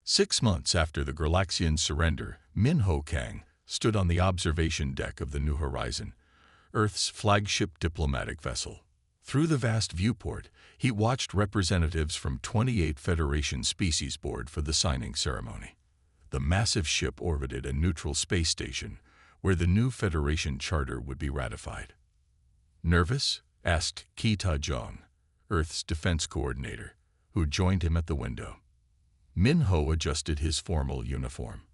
6 months after the Galaxian surrender, Min-Ho Kang stood on the observation deck of the New Horizon, Earth's flagship diplomatic vessel. Through the vast viewport, he watched representatives from 28 Federation species board for the signing ceremony. The massive ship orbited a neutral space station where the new Federation charter would be ratified. "Nervous?" asked Kita Jong, Earth's defense coordinator, who joined him at the window. Min-Ho adjusted his formal uniform.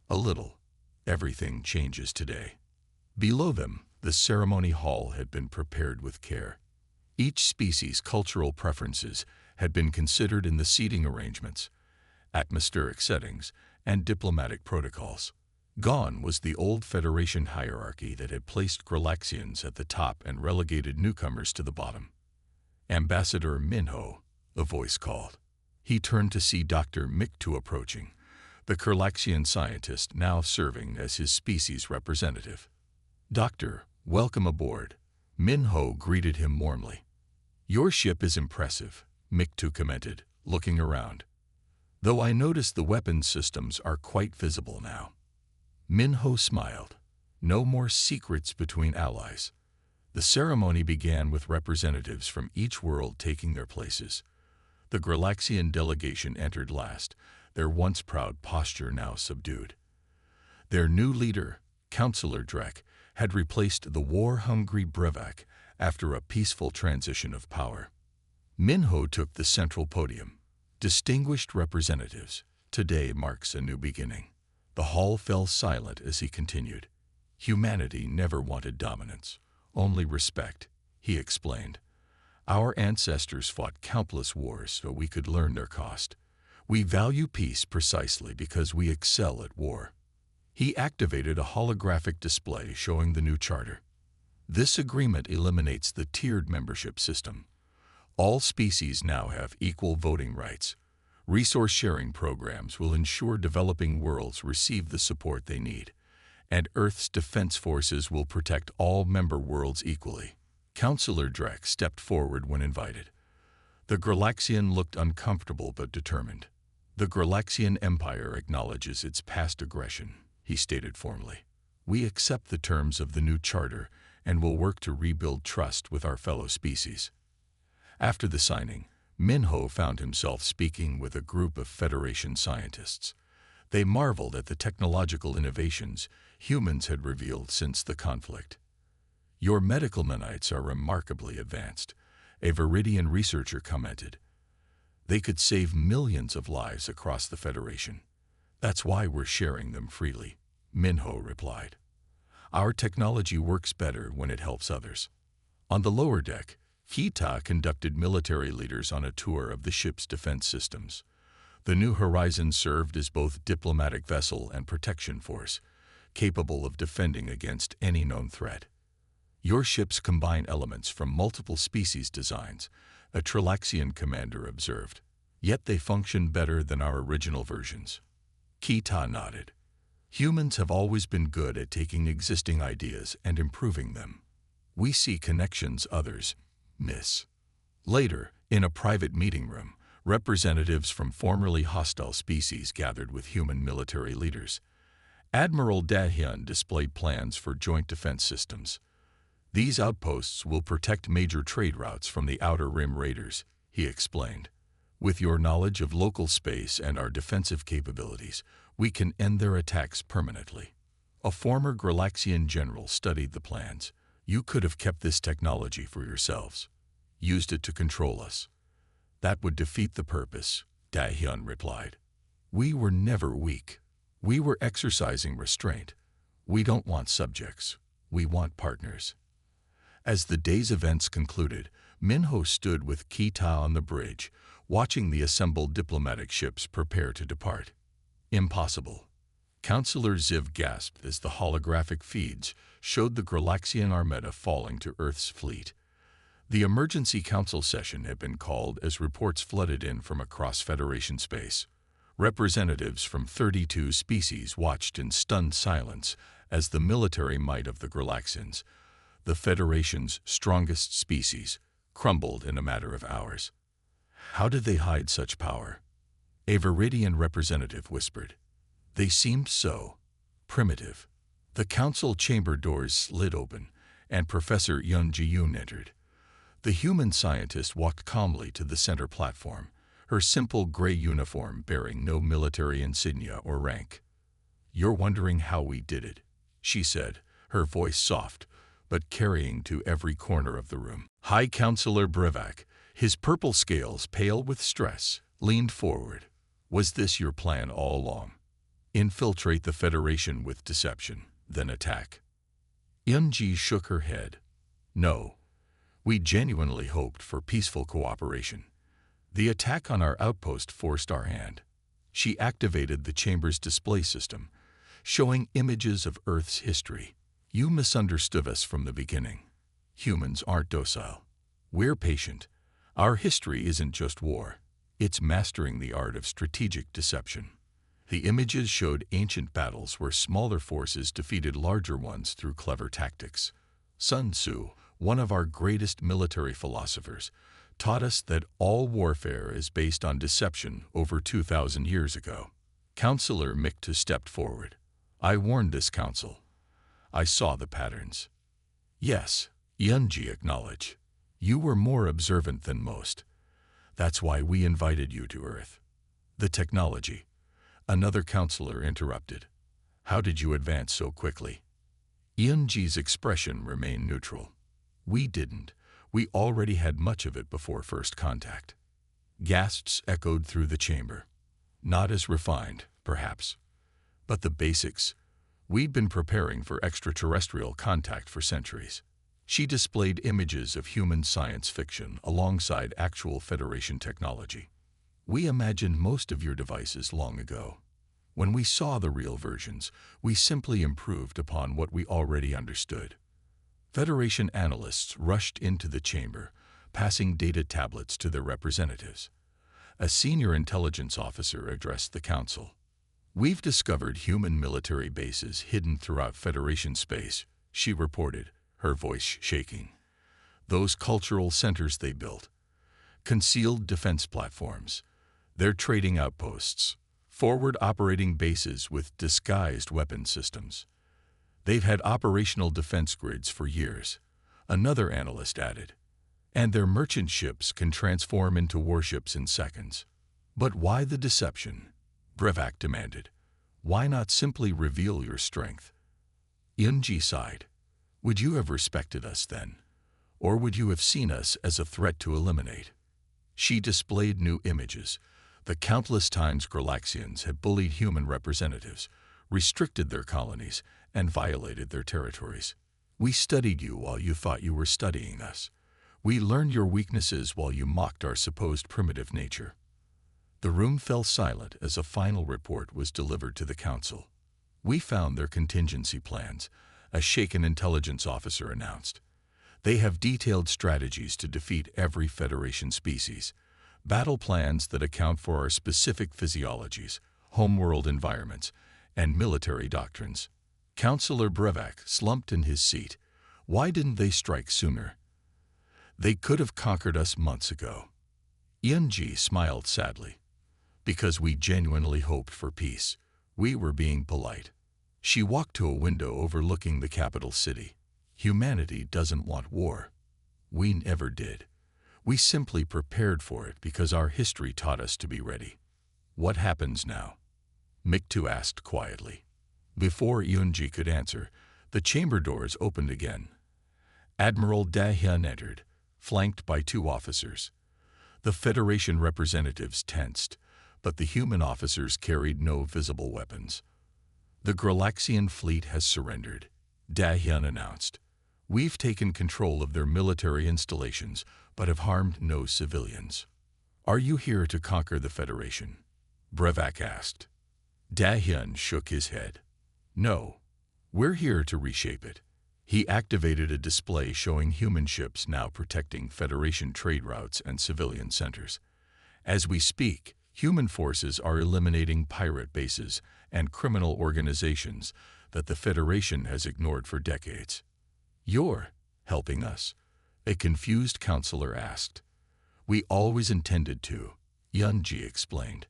"A little. Everything changes today." Below them, the ceremony hall had been prepared with care. Each species' cultural preferences had been considered in the seating arrangements, atmospheric settings, and diplomatic protocols. Gone was the old Federation hierarchy that had placed Galaxians at the top and relegated newcomers to the bottom. "Ambassador Min-Ho," a voice called. He turned to see Dr. Miktu approaching, the Galaxian scientist now serving as his species representative. "Doctor, welcome aboard," Min-Ho greeted him warmly. "Your ship is impressive," Miktu commented, looking around. "Though I notice the weapons systems are quite visible now." Min-Ho smiled. No more secrets between allies. The ceremony began with representatives from each world taking their places. The Galaxian delegation entered last, their once proud posture now subdued. Their new leader, Councillor Drek, had replaced the war-hungry Brevak after a peaceful transition of power. Min-Ho took the central podium. "Distinguished representatives, today marks a new beginning." The hall fell silent as he continued. "Humanity never wanted dominance, only respect," he explained. "Our ancestors fought countless wars so we could learn their cost. We value peace precisely because we excel at war." He activated a holographic display showing the new charter. "This agreement eliminates the tiered membership system. All species now have equal voting rights. Resource-sharing programs will ensure developing worlds receive the support they need, and Earth's defense forces will protect all member worlds equally." Councillor Drek stepped forward when invited. The Galaxian looked uncomfortable but determined. "The Galaxian Empire acknowledges its past aggression," he stated formally. "We accept the terms of the new charter and will work to rebuild trust with our fellow species." After the signing, Min-Ho found himself speaking with a group of Federation scientists. They marveled at the technological innovations humans had revealed since the conflict. "Your medical manites are remarkably advanced," a Viridian researcher commented. "They could save millions of lives across the Federation. That's why we're sharing them freely," Min-Ho replied. "Our technology works better when it helps others." On the lower deck, Kita conducted military leaders on a tour of the ship's defense systems. The New Horizon served as both diplomatic vessel and protection force, capable of defending against any known threat. "Your ships combine elements from multiple species designs," a Trilaxian commander observed. "Yet they function better than our original versions." Kita nodded. "Humans have always been good at taking existing ideas and improving them. We see connections others miss." Later, in a private meeting room, representatives from formerly hostile species gathered with human military leaders. Admiral Dahyun displayed plans for joint defense systems. "These outposts will protect major trade routes from the Outer Rim raiders," he explained. "With your knowledge of local space and our defensive capabilities, we can end their attacks permanently." A former Galaxian general studied the plans. "You could have kept this technology for yourselves, used it to control us." "That would defeat the purpose," Dahyun replied. "We were never weak. We were exercising restraint. We don't want subjects. We want partners." As the day's events concluded, Min-Ho stood with Kita on the bridge, watching the assembled diplomatic ships prepare to depart. "Impossible." Councillor Ziv gasped as the holographic feeds showed the Galaxian Armada falling to Earth's fleet. The emergency council session had been called as reports flooded in from across Federation space. Representatives from 32 species watched in stunned silence as the military might of the Galaxians, the Federation's strongest species, crumbled in a matter of hours. How did they hide such power? A Viridian representative whispered. They seemed so primitive. The council chamber doors slid open, and Professor Yun Ji-yoon entered. The human scientist walked calmly to the center platform, her simple gray uniform bearing no military insignia or rank. "You're wondering how we did it," she said, her voice soft, but carrying to every corner of the room. High Counselor Brevak, his purple scales pale with stress, leaned forward. "Was this your plan all along? Infiltrate the Federation with deception, then attack?" Eun-ji shook her head. "No. We genuinely hoped for peaceful cooperation. The attack on our outpost forced our hand." She activated the chamber's display system, showing images of Earth's history. "You misunderstood us from the beginning. Humans aren't docile. We're patient. Our history isn't just war. It's mastering the art of strategic deception." The images showed ancient battles where smaller forces defeated larger ones through clever tactics. Sun Tzu, one of our greatest military philosophers, taught us that all warfare is based on deception over 2,000 years ago. Counselor Mikta stepped forward. "I warned this council. I saw the patterns." "Yes," Yunji acknowledged. "You were more observant than most. That's why we invited you to Earth." "The technology," another counselor interrupted. "How did you advance so quickly?" Yunji's expression remained neutral. "We didn't. We already had much of it before first contact." Gasps echoed through the chamber. "Not as refined, perhaps. But the basics. We'd been preparing for extraterrestrial contact for centuries." She displayed images of human science fiction alongside actual Federation technology. "We imagined most of your devices long ago. When we saw the real versions, we simply improved upon what we already understood." Federation analysts rushed into the chamber, passing data tablets to their representatives. A senior intelligence officer addressed the council. "We've discovered human military bases hidden throughout Federation space," she reported, her voice shaking. "Those cultural centers they built. Concealed defense platforms. They're trading outposts. Forward operating bases with disguised weapon systems. They've had operational defense grids for years," another analyst added. "And their merchant ships can transform into warships in seconds." "But why the deception?" Brevak demanded. "Why not simply reveal your strength?" Yunji sighed. "Would you have respected us then? Or would you have seen us as a threat to eliminate?" She displayed new images. The countless times Galaxians had bullied human representatives, restricted their colonies, and violated their territories. "We studied you while you thought you were studying us. We learned your weaknesses while you mocked our supposed primitive nature." The room fell silent as a final report was delivered to the council. "We found their contingency plans," a shaken intelligence officer announced. "They have detailed strategies to defeat every Federation species, battle plans that account for our specific physiologies, homeworld environments, and military doctrines." Counselor Brevak slumped in his seat. "Why didn't they strike sooner? They could have conquered us months ago." Yunji smiled sadly. "Because we genuinely hoped for peace. We were being polite." She walked to a window overlooking the capital city. "Humanity doesn't want war. We never did. We simply prepared for it because our history taught us to be ready." "What happens now?" Miktu asked quietly. Before Yunji could answer, the chamber doors opened again. Admiral Da-hyun entered, flanked by two officers. The Federation representatives tensed, but the human officers carried no visible weapons. "The Galaxian fleet has surrendered," Da-hyun announced. "We've taken control of their military installations, but have harmed no civilians." "Are you here to conquer the Federation?" Brevak asked. Da-hyun shook his head. "No, we're here to reshape it." He activated a display showing human ships now protecting Federation trade routes and civilian centers. "As we speak, human forces are eliminating pirate bases and criminal organizations that the Federation has ignored for decades." "You're helping us?" a confused counselor asked. "We always intended to," Yunji explained.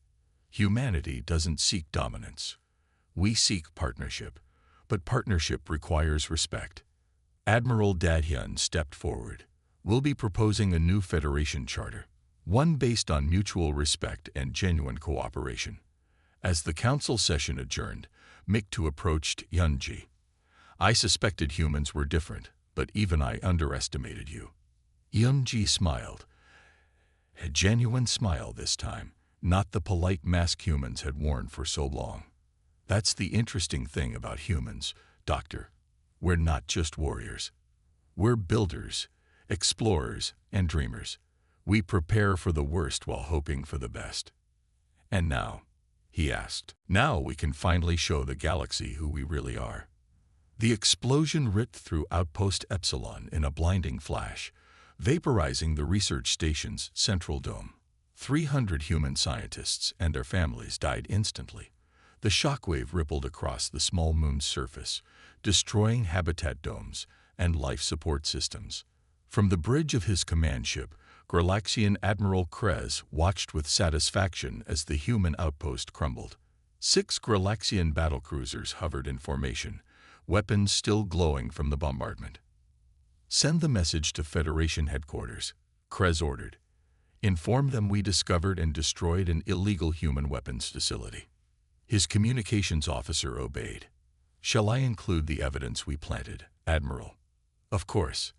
Humanity doesn't seek dominance. We seek partnership, but partnership requires respect. Admiral Dahyun stepped forward. We'll be proposing a new Federation charter, one based on mutual respect and genuine cooperation. As the council session adjourned, Miktu approached Yunji. I suspected humans were different, but even I underestimated you. Yunji smiled. A genuine smile this time, not the polite mask humans had worn for so long. That's the interesting thing about humans, Doctor. We're not just warriors. We're builders, explorers, and dreamers. We prepare for the worst while hoping for the best. And now, he asked, now we can finally show the galaxy who we really are. The explosion ripped through Outpost Epsilon in a blinding flash, vaporizing the research station's central dome. 300 human scientists and their families died instantly. The shockwave rippled across the small moon's surface, destroying habitat domes and life support systems. From the bridge of his command ship, Galaxian Admiral Krez watched with satisfaction as the human outpost crumbled. 6 Galaxian battlecruisers hovered in formation, weapons still glowing from the bombardment. Send the message to Federation headquarters, Krez ordered. Inform them we discovered and destroyed an illegal human weapons facility. His communications officer obeyed. Shall I include the evidence we planted, Admiral? Of course.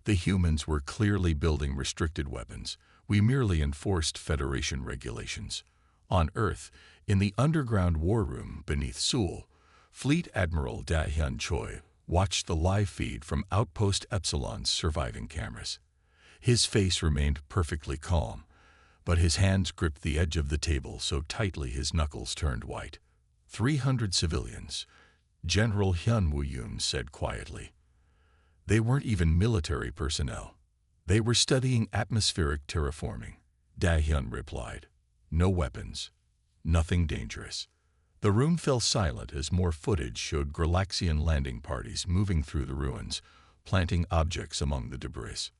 The humans were clearly building restricted weapons. We merely enforced Federation regulations. On Earth, in the underground war room beneath Seoul, Fleet Admiral Da-hyun Choi watched the live feed from Outpost Epsilon's surviving cameras. His face remained perfectly calm, but his hands gripped the edge of the table so tightly his knuckles turned white. 300 civilians, General Hyun Woo-yoon said quietly. They weren't even military personnel. They were studying atmospheric terraforming. Da-hyun replied. No weapons. Nothing dangerous. The room fell silent as more footage showed Galaxian landing parties moving through the ruins, planting objects among the debris.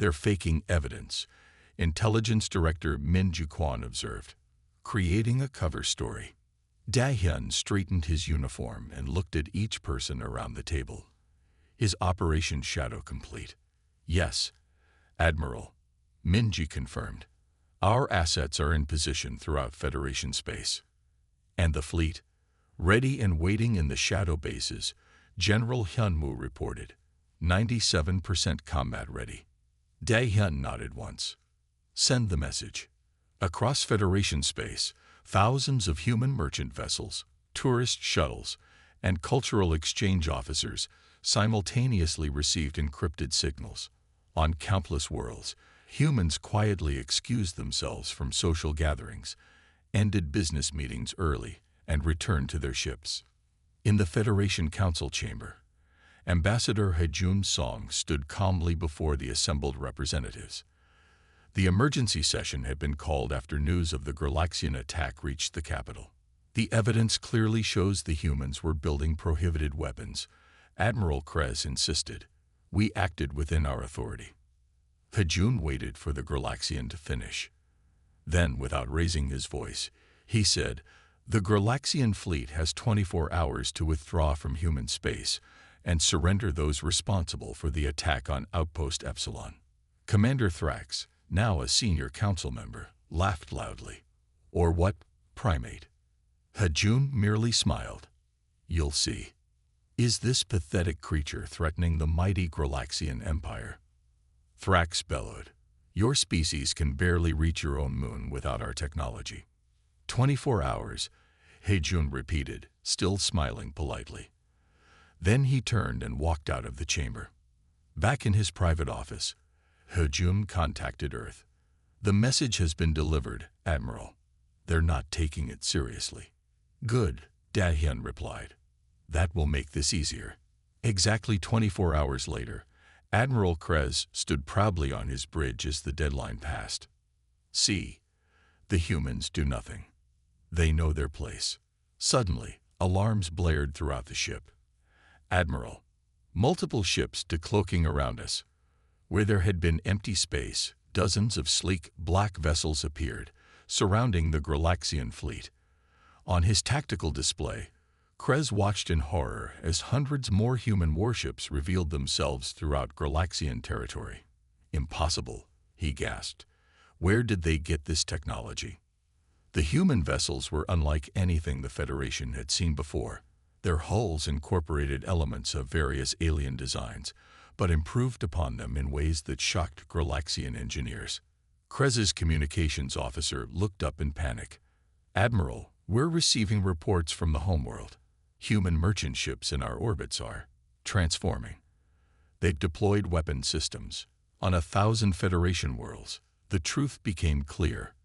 They're faking evidence, Intelligence Director Min Ju-kwon observed, creating a cover story. Da-hyun straightened his uniform and looked at each person around the table. His Operation Shadow complete. Yes, Admiral, Min-ji confirmed. Our assets are in position throughout Federation space. And the fleet? Ready and waiting in the shadow bases, General Hyun-woo reported. 97% combat ready. Da-hyun nodded once. Send the message. Across Federation space, thousands of human merchant vessels, tourist shuttles, and cultural exchange officers simultaneously received encrypted signals. On countless worlds, humans quietly excused themselves from social gatherings, ended business meetings early, and returned to their ships. In the Federation Council chamber, Ambassador Hejun Song stood calmly before the assembled representatives. The emergency session had been called after news of the Galaxian attack reached the capital. The evidence clearly shows the humans were building prohibited weapons. Admiral Krez insisted. We acted within our authority. Hejun waited for the Galaxian to finish. Then, without raising his voice, he said, the Galaxian fleet has 24 hours to withdraw from human space and surrender those responsible for the attack on Outpost Epsilon. Commander Thrax, now a senior council member, laughed loudly. Or what, primate? Hejun merely smiled. You'll see. Is this pathetic creature threatening the mighty Galaxian Empire? Thrax bellowed. Your species can barely reach your own moon without our technology. 24 hours, Hejun repeated, still smiling politely. Then he turned and walked out of the chamber. Back in his private office, Hejun contacted Earth. The message has been delivered, Admiral. They're not taking it seriously. Good, Da-hyun replied. That will make this easier. Exactly 24 hours later, Admiral Krez stood proudly on his bridge as the deadline passed. See, the humans do nothing. They know their place. Suddenly, alarms blared throughout the ship. Admiral, multiple ships decloaking around us. Where there had been empty space, dozens of sleek, black vessels appeared, surrounding the Galaxian fleet. On his tactical display, Krez watched in horror as hundreds more human warships revealed themselves throughout Galaxian territory. "Impossible," he gasped. "Where did they get this technology?" The human vessels were unlike anything the Federation had seen before. Their hulls incorporated elements of various alien designs, but improved upon them in ways that shocked Galaxian engineers. Krez's communications officer looked up in panic. "Admiral, we're receiving reports from the homeworld. Human merchant ships in our orbits are transforming. They've deployed weapon systems on 1,000 Federation worlds." The truth became clear.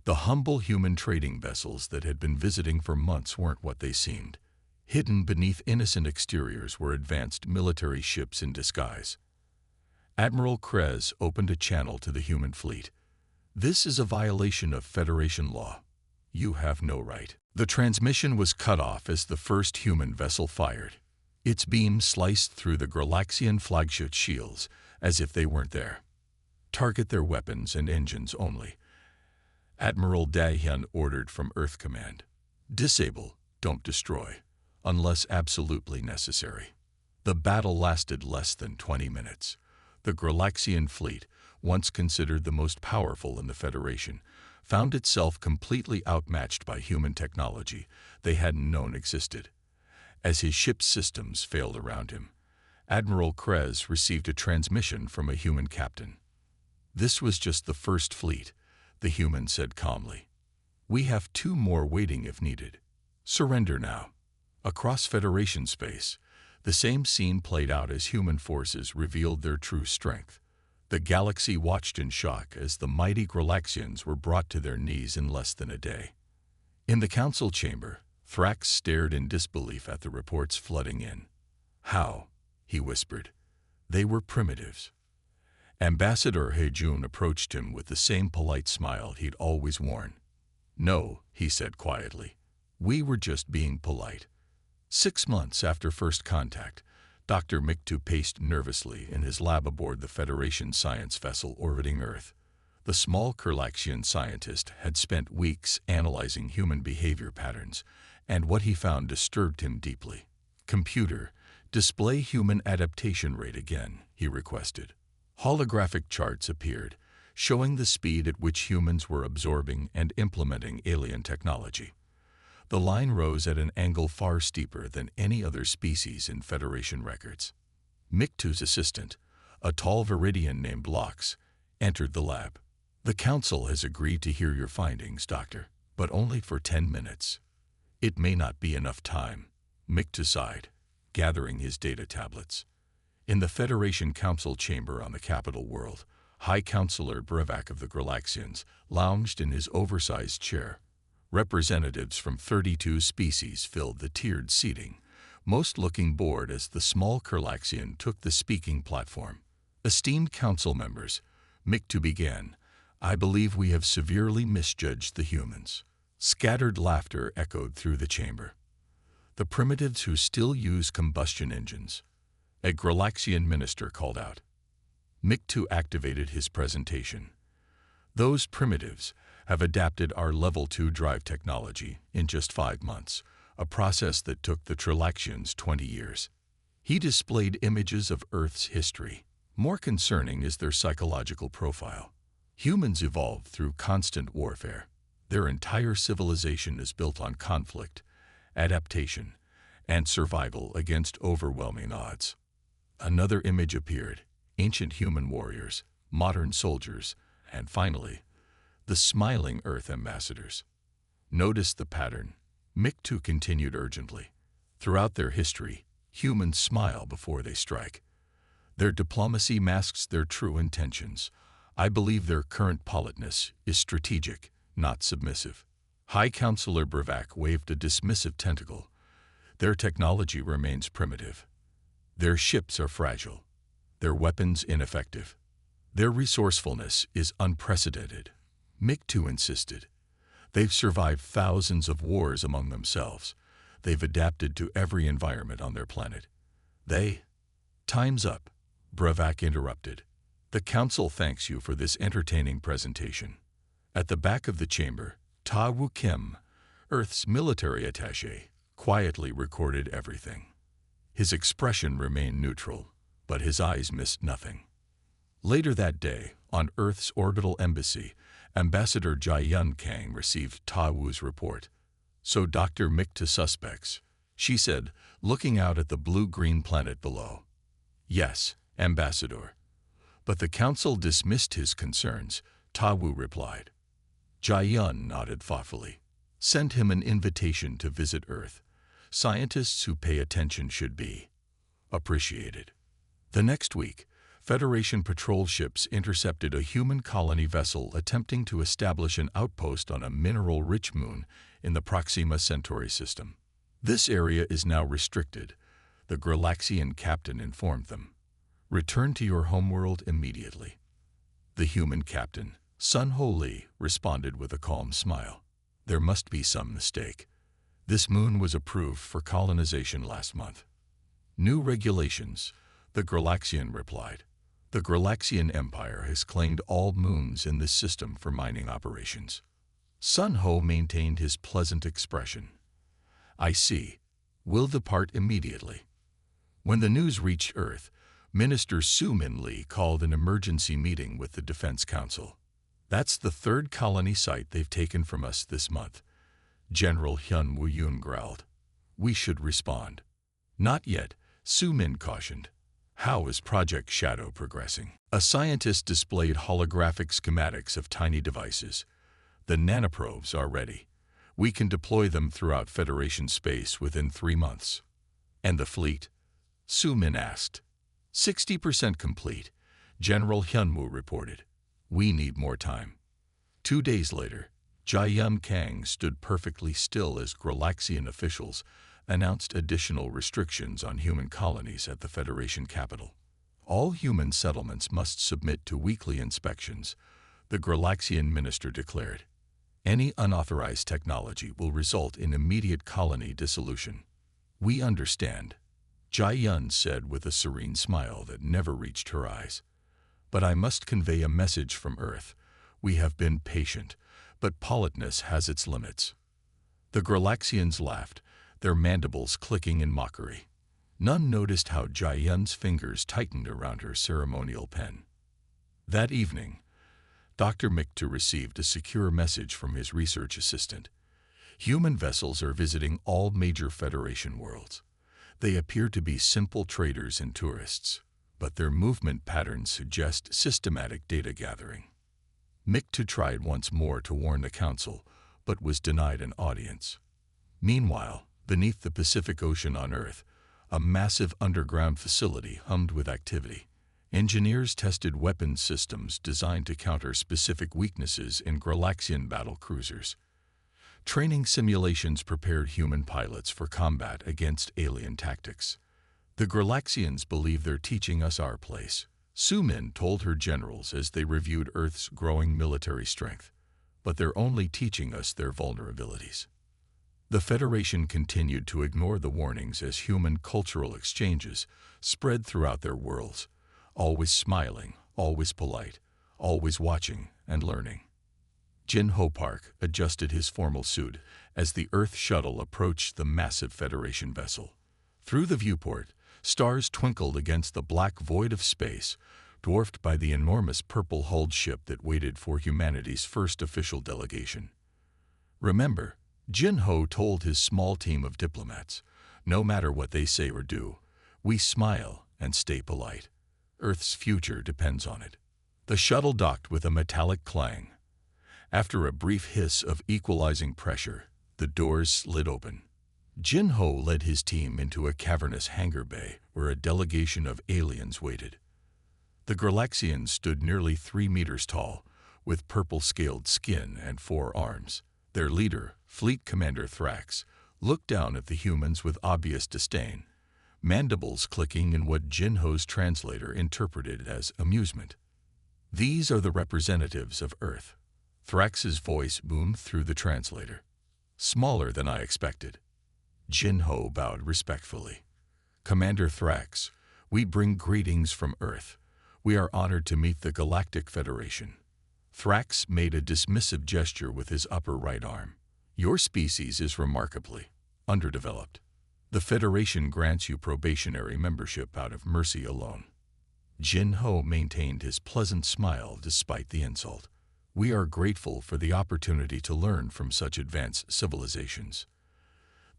The humble human trading vessels that had been visiting for months weren't what they seemed. Hidden beneath innocent exteriors were advanced military ships in disguise. Admiral Krez opened a channel to the human fleet. "This is a violation of Federation law. You have no right." The transmission was cut off as the first human vessel fired. Its beam sliced through the Galaxian flagship shields as if they weren't there. "Target their weapons and engines only," Admiral Dahyun ordered from Earth Command. "Disable, don't destroy, unless absolutely necessary." The battle lasted less than 20 minutes. The Galaxian fleet, once considered the most powerful in the Federation, found itself completely outmatched by human technology they hadn't known existed. As his ship's systems failed around him, Admiral Krez received a transmission from a human captain. "This was just the first fleet," the human said calmly. "We have 2 more waiting if needed. Surrender now." Across Federation space, the same scene played out as human forces revealed their true strength. The galaxy watched in shock as the mighty Galaxians were brought to their knees in less than a day. In the council chamber, Thrax stared in disbelief at the reports flooding in. "How?" he whispered. "They were primitives." Ambassador Hejun approached him with the same polite smile he'd always worn. "No," he said quietly. "We were just being polite." 6 months after first contact, Dr. Miktu paced nervously in his lab aboard the Federation science vessel orbiting Earth. The small Galaxian scientist had spent weeks analyzing human behavior patterns, and what he found disturbed him deeply. "Computer, display human adaptation rate again," he requested. Holographic charts appeared, showing the speed at which humans were absorbing and implementing alien technology. The line rose at an angle far steeper than any other species in Federation records. Miktu's assistant, a tall Viridian named Lox, entered the lab. "The Council has agreed to hear your findings, Doctor, but only for 10 minutes. It may not be enough time," Miktu sighed, gathering his data tablets. In the Federation Council chamber on the capital world, High Counselor Brevak of the Galaxians lounged in his oversized chair. Representatives from 32 species filled the tiered seating, most looking bored as the small Galaxian took the speaking platform. "Esteemed council members," Miktu began, "I believe we have severely misjudged the humans." Scattered laughter echoed through the chamber. "The primitives who still use combustion engines," a Galaxian minister called out. Miktu activated his presentation. "Those primitives have adapted our Level 2 drive technology in just 5 months, a process that took the Galaxians 20 years. He displayed images of Earth's history. More concerning is their psychological profile. Humans evolved through constant warfare. Their entire civilization is built on conflict, adaptation, and survival against overwhelming odds." Another image appeared: ancient human warriors, modern soldiers, and finally, the smiling Earth ambassadors. "Notice the pattern," Miktu continued urgently. "Throughout their history, humans smile before they strike. Their diplomacy masks their true intentions. I believe their current politeness is strategic, not submissive." High Counselor Brevak waved a dismissive tentacle. "Their technology remains primitive. Their ships are fragile. Their weapons ineffective. Their resourcefulness is unprecedented." Miktu insisted. "They've survived thousands of wars among themselves. They've adapted to every environment on their planet. Time's up," Brevak interrupted. "The Council thanks you for this entertaining presentation. At the back of the chamber, Ta Wu Kim, Earth's military attaché, quietly recorded everything. His expression remained neutral, but his eyes missed nothing. Later that day, on Earth's orbital embassy, Ambassador Jai-Yun Kang received Ta Wu's report. "So Dr. Mick to suspects," she said, looking out at the blue-green planet below. "Yes, Ambassador." But the council dismissed his concerns, Ta Wu replied. Jai-Yun nodded thoughtfully. "Send him an invitation to visit Earth. Scientists who pay attention should be appreciated." The next week, Federation patrol ships intercepted a human colony vessel attempting to establish an outpost on a mineral-rich moon in the Proxima Centauri system. "This area is now restricted," the Galaxian captain informed them. "Return to your homeworld immediately." The human captain, Sun Ho Lee, responded with a calm smile. "There must be some mistake. This moon was approved for colonization last month." "New regulations," the Galaxian replied. "The Galaxian Empire has claimed all moons in this system for mining operations." Sun Ho maintained his pleasant expression. "I see. We'll depart immediately." When the news reached Earth, Minister Su Min Lee called an emergency meeting with the Defense Council. "That's the third colony site they've taken from us this month," General Hyun Woo-yoon growled. "We should respond." "Not yet," Su Min cautioned. "How is Project Shadow progressing?" A scientist displayed holographic schematics of tiny devices. "The nanoprobes are ready. We can deploy them throughout Federation space within 3 months." "And the fleet?" Su Min asked. 60% complete," General Hyunwoo reported. "We need more time." 2 days later, Jai-Yun Kang stood perfectly still as Galaxian officials announced additional restrictions on human colonies at the Federation capital. All human settlements must submit to weekly inspections, the Galaxian minister declared. "Any unauthorized technology will result in immediate colony dissolution." "We understand," Jai-Yun said with a serene smile that never reached her eyes. "But I must convey a message from Earth. We have been patient, but politeness has its limits." The Galaxians laughed, their mandibles clicking in mockery. None noticed how Jai-Yun's fingers tightened around her ceremonial pen. That evening, Dr. Mikta received a secure message from his research assistant. "Human vessels are visiting all major Federation worlds. They appear to be simple traders and tourists, but their movement patterns suggest systematic data gathering." Mikta tried once more to warn the Council, but was denied an audience. Meanwhile, beneath the Pacific Ocean on Earth, a massive underground facility hummed with activity. Engineers tested weapons systems designed to counter specific weaknesses in Galaxian battle cruisers. Training simulations prepared human pilots for combat against alien tactics. "The Galaxians believe they're teaching us our place," Su Min told her generals as they reviewed Earth's growing military strength. "But they're only teaching us their vulnerabilities." The Federation continued to ignore the warnings as human cultural exchanges spread throughout their worlds, always smiling, always polite, always watching and learning. Jin Ho Park adjusted his formal suit as the Earth shuttle approached the massive Federation vessel. Through the viewport, stars twinkled against the black void of space, dwarfed by the enormous purple-hulled ship that waited for humanity's first official delegation. "Remember," Jin Ho told his small team of diplomats, "no matter what they say or do, we smile and stay polite. Earth's future depends on it." The shuttle docked with a metallic clang. After a brief hiss of equalizing pressure, the doors slid open. Jin Ho led his team into a cavernous hangar bay where a delegation of aliens waited. The Galaxians stood nearly 3 meters tall, with purple-scaled skin and 4 arms. Their leader, Fleet Commander Thrax, looked down at the humans with obvious disdain, mandibles clicking in what Jin Ho's translator interpreted as amusement. "These are the representatives of Earth." Thrax's voice boomed through the translator. "Smaller than I expected." Jin Ho bowed respectfully. "Commander Thrax, we bring greetings from Earth. We are honored to meet the Galactic Federation." Thrax made a dismissive gesture with his upper right arm. Your species is remarkably underdeveloped. The Federation grants you probationary membership out of mercy alone. Jin Ho maintained his pleasant smile despite the insult. We are grateful for the opportunity to learn from such advanced civilizations.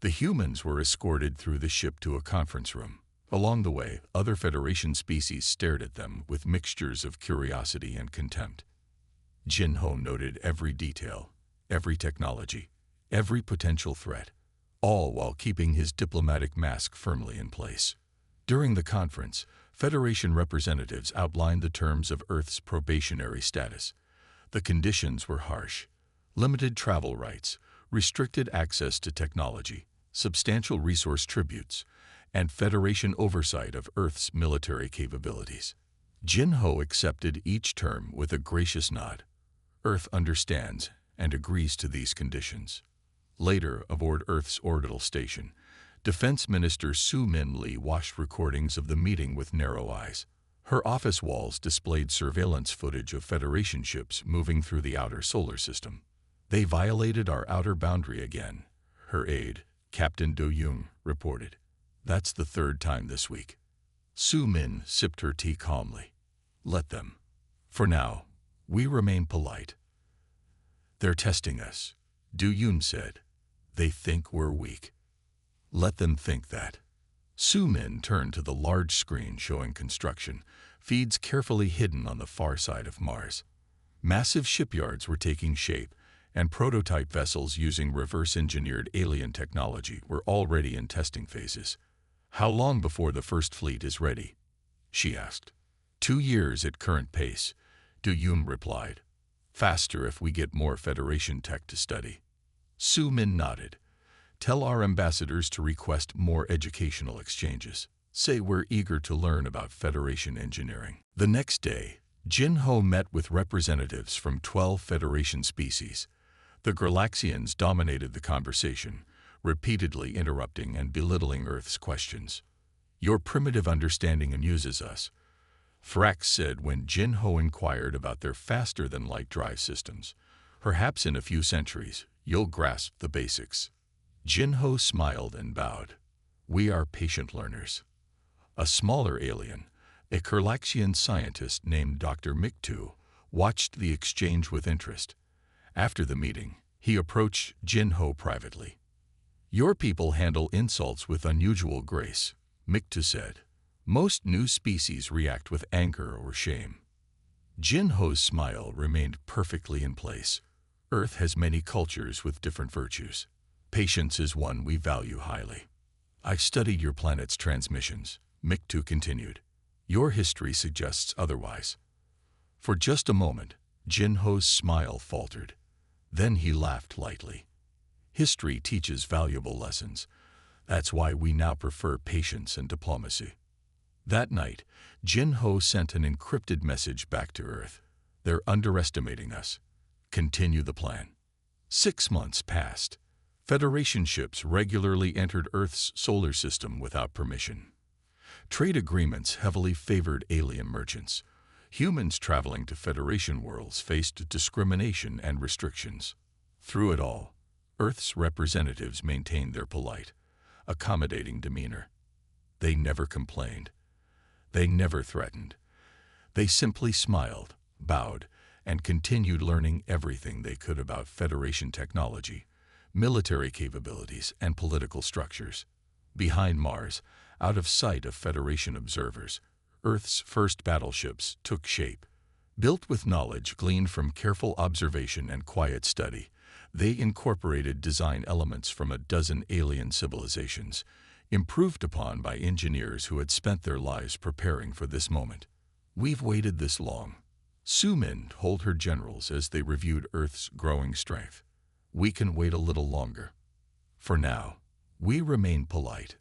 The humans were escorted through the ship to a conference room. Along the way, other Federation species stared at them with mixtures of curiosity and contempt. Jin Ho noted every detail, every technology, every potential threat, all while keeping his diplomatic mask firmly in place. During the conference, Federation representatives outlined the terms of Earth's probationary status. The conditions were harsh: limited travel rights, restricted access to technology, substantial resource tributes, and Federation oversight of Earth's military capabilities. Jin Ho accepted each term with a gracious nod. Earth understands and agrees to these conditions. Later, aboard Earth's orbital station, Defense Minister Su Min Lee watched recordings of the meeting with narrow eyes. Her office walls displayed surveillance footage of Federation ships moving through the outer solar system. They violated our outer boundary again, her aide, Captain Do Young, reported. That's the third time this week. Su Min sipped her tea calmly. Let them. For now, we remain polite. They're testing us, Du Yun said. They think we're weak. Let them think that. Su Min turned to the large screen showing construction, feeds carefully hidden on the far side of Mars. Massive shipyards were taking shape, and prototype vessels using reverse-engineered alien technology were already in testing phases. How long before the first fleet is ready? She asked. 2 years at current pace, Du Yun replied. Faster if we get more Federation tech to study. Su Min nodded. Tell our ambassadors to request more educational exchanges. Say we're eager to learn about Federation engineering. The next day, Jin Ho met with representatives from 12 Federation species. The Galaxians dominated the conversation, repeatedly interrupting and belittling Earth's questions. Your primitive understanding amuses us, Thrax said when Jin Ho inquired about their faster-than-light drive systems. Perhaps in a few centuries, you'll grasp the basics. Jin Ho smiled and bowed. We are patient learners. A smaller alien, a Galaxian scientist named Dr. Miktu, watched the exchange with interest. After the meeting, he approached Jin Ho privately. Your people handle insults with unusual grace, Miktu said. Most new species react with anger or shame. Jin Ho's smile remained perfectly in place. Earth has many cultures with different virtues. Patience is one we value highly. I've studied your planet's transmissions, Miktu continued. Your history suggests otherwise. For just a moment, Jin Ho's smile faltered. Then he laughed lightly. History teaches valuable lessons. That's why we now prefer patience and diplomacy. That night, Jin Ho sent an encrypted message back to Earth. They're underestimating us. Continue the plan. 6 months passed. Federation ships regularly entered Earth's solar system without permission. Trade agreements heavily favored alien merchants. Humans traveling to Federation worlds faced discrimination and restrictions. Through it all, Earth's representatives maintained their polite, accommodating demeanor. They never complained. They never threatened. They simply smiled, bowed, and continued learning everything they could about Federation technology, military capabilities, and political structures. Behind Mars, out of sight of Federation observers, Earth's first battleships took shape. Built with knowledge gleaned from careful observation and quiet study, they incorporated design elements from a dozen alien civilizations, improved upon by engineers who had spent their lives preparing for this moment. We've waited this long. Su Min told her generals as they reviewed Earth's growing strength. We can wait a little longer. For now, we remain polite.